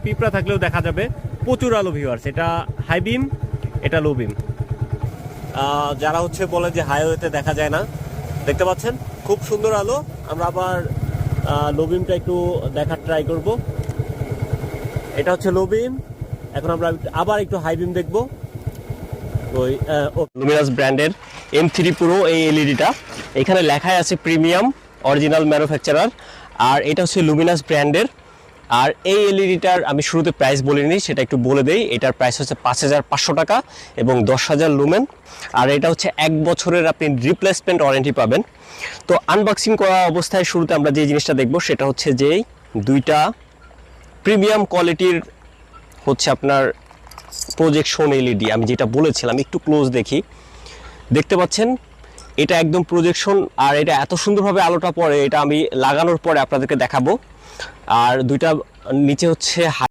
পিঁপড়া থাকলেও দেখা যাবে প্রচুর আলো ভিউয়ার্স। এটা হাই বিম, এটা লো বিম। যারা হচ্ছে বলে যে হাইওয়েতে দেখা যায় না, দেখতে পাচ্ছেন খুব সুন্দর আলো। আমরা আবার লো বিমটা একটু দেখার ট্রাই করব। এটা হচ্ছে লো বিম। এখন আমরা আবার একটু হাই বিম দেখবো। ওই লুমিনাস ব্র্যান্ডের M3 Pro এই এলইডিটা, এখানে লেখাই আছে প্রিমিয়াম অরিজিনাল ম্যানুফ্যাকচারার। আর এটা হচ্ছে লুমিনাস ব্র্যান্ডের। আর এই এলইডিটার আমি শুরুতে প্রাইস বলিনি, সেটা একটু বলে দেই। এটার প্রাইস হচ্ছে 5500 টাকা এবং 10,000 লুমেন। আর এটা হচ্ছে 1 বছরের আপনি রিপ্লেসমেন্ট ওয়ারেন্টি পাবেন। তো আনবক্সিং করা অবস্থায় শুরুতে আমরা যে জিনিসটা দেখব সেটা হচ্ছে যে দুইটা প্রিমিয়াম কোয়ালিটির হচ্ছে আপনার প্রজেকশন এলইডি। আমি যেটা বলেছিলাম, একটু ক্লোজ দেখি, দেখতে পাচ্ছেন এটা একদম প্রজেকশন। আর এটা এত সুন্দরভাবে আলোটা পড়ে, এটা আমি লাগানোর পরে আপনাদেরকে দেখাবো। আর দুইটা নিচে হচ্ছে